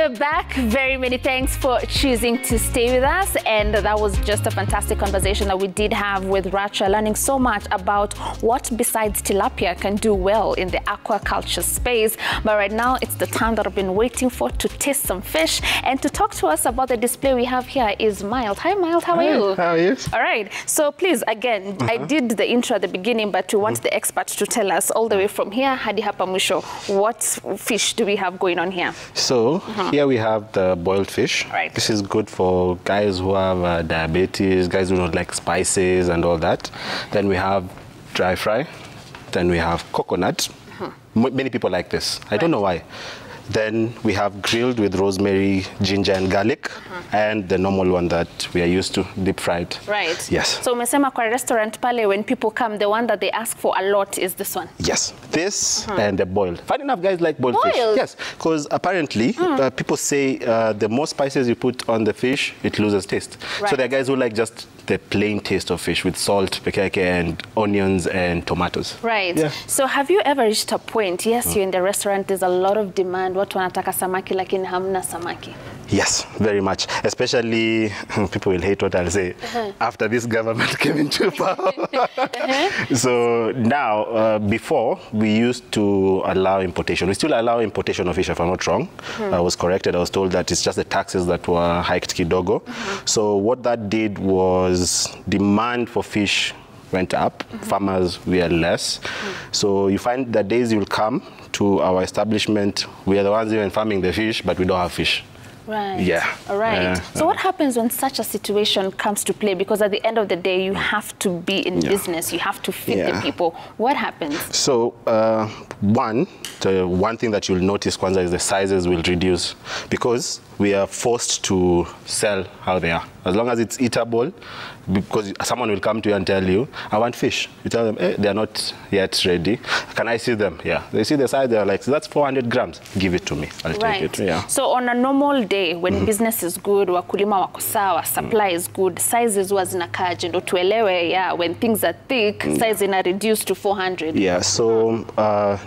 We're back. Very many thanks for choosing to stay with us. And that was just a fantastic conversation that we did have with Racha, learning so much about what besides tilapia can do well in the aquaculture space. But right now, it's the time that I've been waiting for to taste some fish. And to talk to us about the display we have here is Mild. Hi, Mild. How are you? How are you? All right. So please, again, I did the intro at the beginning, but we want the experts to tell us all the way from here, hadi hapa mwisho, what fish do we have going on here? So here we have the boiled fish. Right. This is good for guys who have diabetes, guys who don't like spices and all that. Then we have dry fry. Then we have coconut. Many people like this. I don't know why. Then we have grilled with rosemary, ginger, and garlic, and the normal one that we are used to, deep fried. Right. Yes. So umesema kwa restaurant pale, when people come, the one that they ask for a lot is this one? Yes. This and the boiled. Funny enough, guys like boiled fish. Yes. Because apparently, people say the more spices you put on the fish, it loses taste. Right. So there are guys who like just the plain taste of fish with salt, pekeke, and onions and tomatoes. Right. Yeah. So have you ever reached a point, yes, you're in the restaurant, there's a lot of demand, watu wanataka samaki lakini hamna samaki? Yes, very much. Especially, people will hate what I'll say, after this government came into power. So now, before, we used to allow importation. We still allow importation of fish, if I'm not wrong. I was corrected. I was told that it's just the taxes that were hiked kidogo. So what that did was demand for fish went up. Farmers were less. So you find that days you'll come to our establishment, we are the ones even farming the fish, but we don't have fish. Right. Yeah. All right. So what happens when such a situation comes to play? Because at the end of the day, you have to be in business. You have to feed the people. What happens? So one thing that you'll notice, Kwanza, is the sizes will reduce because we are forced to sell how they are. As long as it's eatable, because someone will come to you and tell you, I want fish. You tell them, they are not yet ready. Can I see them? Yeah. They see the size, they're like, that's 400 grams. Give it to me. I'll take it. Yeah. So on a normal day, when business is good, wakulima wako sawa, supply is good, sizes huwa zinakaje ndo tuelewe, when things are thick, size ina reduce to 400. Yeah, so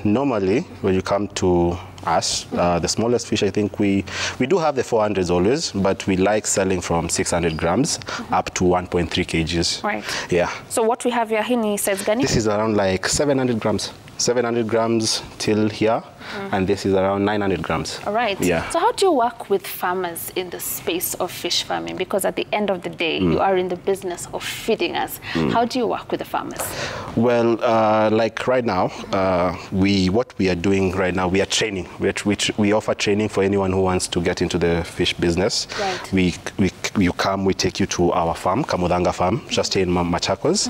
normally when you come to us, the smallest fish, I think we do have the 400s always, but we like selling from 600 grams up to 1.3 kgs. Right. Yeah. So what we have here, hini size gani? This is around like 700 grams. 700 grams till here, and this is around 900 grams. All right. Yeah. So how do you work with farmers in the space of fish farming? Because at the end of the day, you are in the business of feeding us. How do you work with the farmers? Well, like right now, what we are doing right now, we are training. We offer training for anyone who wants to get into the fish business. Right. You come, we take you to our farm, Kamudanga farm, just in Machakos.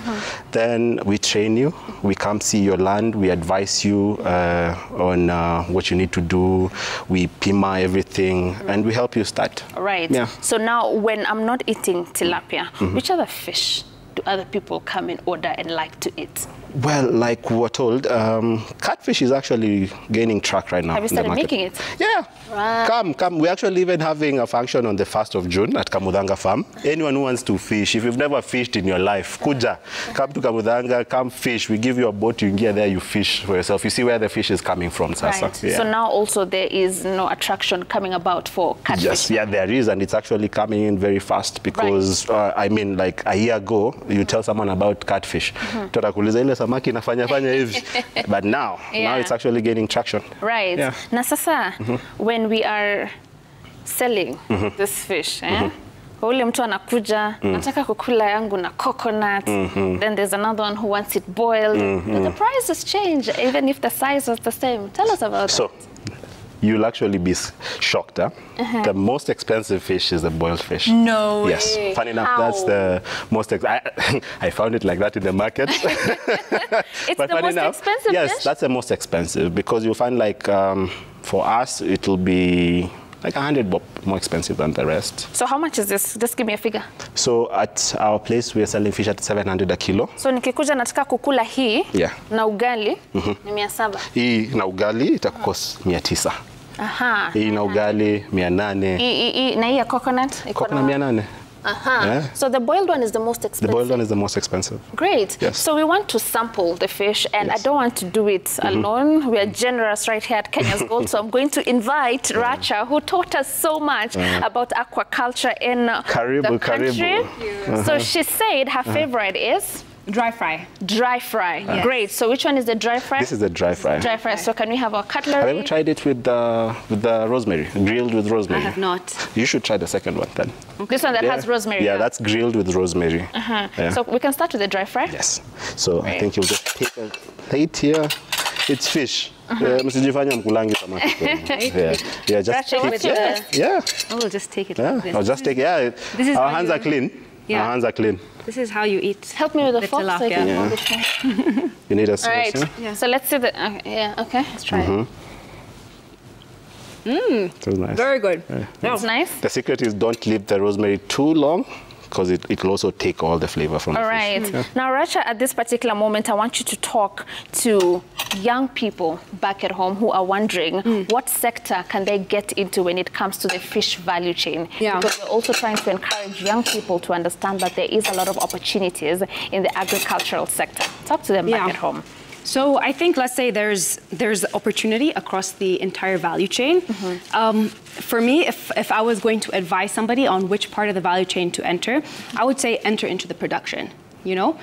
Then we train you. We come see your land. We advise you on what you need to do. We pima everything, and we help you start. Right. Yeah. So now, when I'm not eating tilapia, which other fish do other people come and order and like to eat? Well, like we were told, catfish is actually gaining track right now. Have you started making it? Yeah. Right. Come. We're actually even having a function on the 1st of June at Kamudanga Farm. Anyone who wants to fish, if you've never fished in your life, kuja, come to Kamudanga, come fish. We give you a boat, you get there, you fish for yourself. You see where the fish is coming from, Sasa. Right. Yeah. So now also there is no attraction coming about for catfish. Yes, yeah, there is, and it's actually coming in very fast because, I mean, like a year ago, you tell someone about catfish. But now it's actually gaining traction. Right. Yeah. Na sasa, when we are selling this fish, ule mtu anakuja, nataka kukula yangu na coconut, then there's another one who wants it boiled. The prices change, even if the size is the same. Tell us about that. You'll actually be shocked. The most expensive fish is the boiled fish. No way. Yes. Funny enough, that's the most I found it like that in the market. It's but the most expensive yes, fish? That's the most expensive because you'll find like for us it will be like 100 bob more expensive than the rest. So how much is this? Just give me a figure. So at our place we are selling fish at 700 a kilo. So nikikuja nataka kukula hii na ugali ni 700. Hii na ugali itakukost 900. Aha. Hii na ugali 800. Hii na hii ya coconut iko na 800. Yeah. So the boiled one is the most expensive? The boiled one is the most expensive. Great. Yes. So we want to sample the fish, and Yes. I don't want to do it alone. We are generous right here at Kenya's Gold, so I'm going to invite Racha, who taught us so much about aquaculture in the country. So she said her favorite is? Dry fry. Dry fry. Yes. Great. So which one is the dry fry? This is the dry fry. Dry fry. So can we have our cutlery? Have you ever tried it with the rosemary, grilled with rosemary? I have not. You should try the second one then. This one that has rosemary. Yeah, that's grilled with rosemary. Yeah. So we can start with the dry fry? Yes. So Great. I think you'll just take a plate here. It's fish. Msijifanye mkulangi samaki. Yeah, just Racha, take with it. Yeah. Oh, we'll just take it Yeah. like this. I'll just take it. Yeah. This is Our how hands you- are clean. Yeah. Our hands are clean. This is how you eat. Help me with the the fork so I tilapia. can Yeah. hold it. You need a sauce. All right. Yeah? So let's see the. Yeah. Okay. Let's try it. That was nice. Very good. It's nice. The secret is don't leave the rosemary too long, because it will also take all the flavor from All the right. fish. Yeah. Now, Racha, at this particular moment, I want you to talk to young people back at home who are wondering what sector can they get into when it comes to the fish value chain. Yeah. Because we're also trying to encourage young people to understand that there is a lot of opportunities in the agricultural sector. Talk to them back at home. So I think, let's say there's opportunity across the entire value chain. For me, if I was going to advise somebody on which part of the value chain to enter, I would say enter into the production. You know,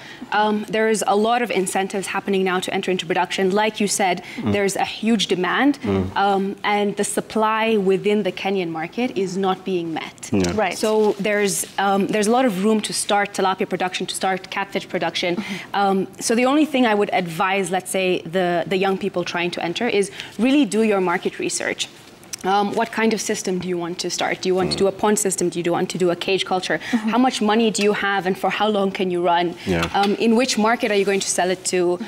there's a lot of incentives happening now to enter into production. Like you said, there's a huge demand, and the supply within the Kenyan market is not being met. Yeah. Right. So there's a lot of room to start tilapia production, to start catfish production. So the only thing I would advise, let's say, the young people trying to enter is really do your market research. What kind of system do you want to start? Do you want to do a pond system? Do you want to do a cage culture? How much money do you have, and for how long can you run? Yeah. In which market are you going to sell it to?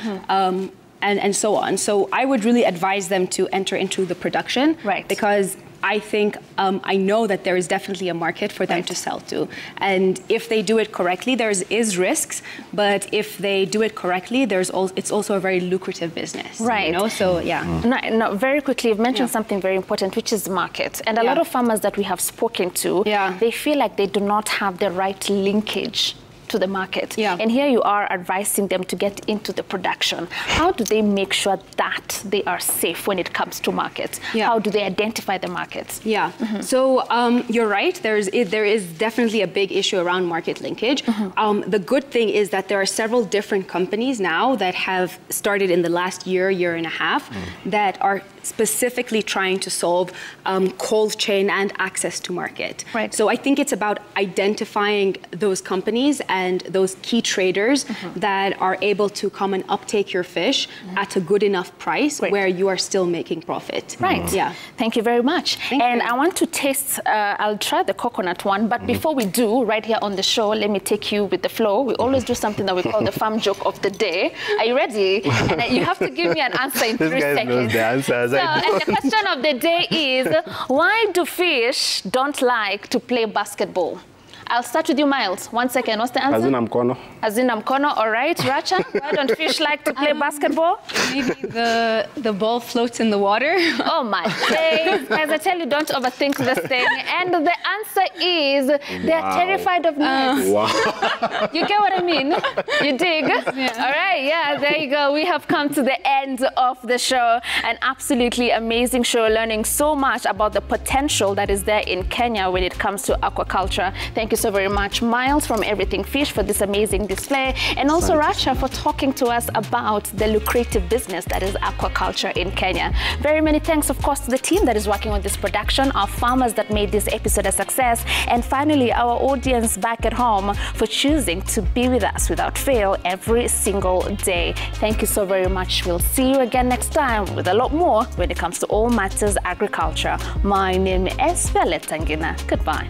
And so on. So I would really advise them to enter into the production, Right. because I think I know that there is definitely a market for them to sell to, and if they do it correctly, there is risks, but if they do it correctly, it's also a very lucrative business. Right. You know? So yeah. No, very quickly, you've mentioned something very important, which is market. And a lot of farmers that we have spoken to, they feel like they do not have the right linkage to the market. Yeah. And here you are advising them to get into the production. How do they make sure that they are safe when it comes to markets? Yeah. How do they identify the markets? Yeah. So you're right. There is definitely a big issue around market linkage. The good thing is that there are several different companies now that have started in the last year and a half that are specifically trying to solve cold chain and access to market. Right. So I think it's about identifying those companies and those key traders that are able to come and uptake your fish at a good enough price where you are still making profit. Right. Yeah. Thank you very much. Thank you. I want to taste, I'll try the coconut one, but before we do, right here on the show, let me take you with the flow. We always do something that we call the farm joke of the day. Are you ready? And you have to give me an answer in 3 seconds. Knows the answers. So, and the question of the day is, why do fish don't like to play basketball? I'll start with you, Miles. 1 second. What's the answer? Hazina mkono. Hazina mkono. All right, Racha. Why don't fish like to play basketball? Maybe the ball floats in the water. Oh my days. Guys, I tell you, don't overthink this thing. And the answer is they're terrified of nets. Wow. You get what I mean? You dig? Yeah. All right, yeah, there you go. We have come to the end of the show. An absolutely amazing show, learning so much about the potential that is there in Kenya when it comes to aquaculture. Thank you so very much, Miles from Everything Fish, for this amazing display, and also Racha for talking to us about the lucrative business that is aquaculture in Kenya. Very many thanks, of course, to the team that is working on this production, our farmers that made this episode a success, and finally, our audience back at home for choosing to be with us without fail every single day. Thank you so very much. We'll see you again next time with a lot more when it comes to all matters agriculture. My name is Violeta Ngina. Goodbye.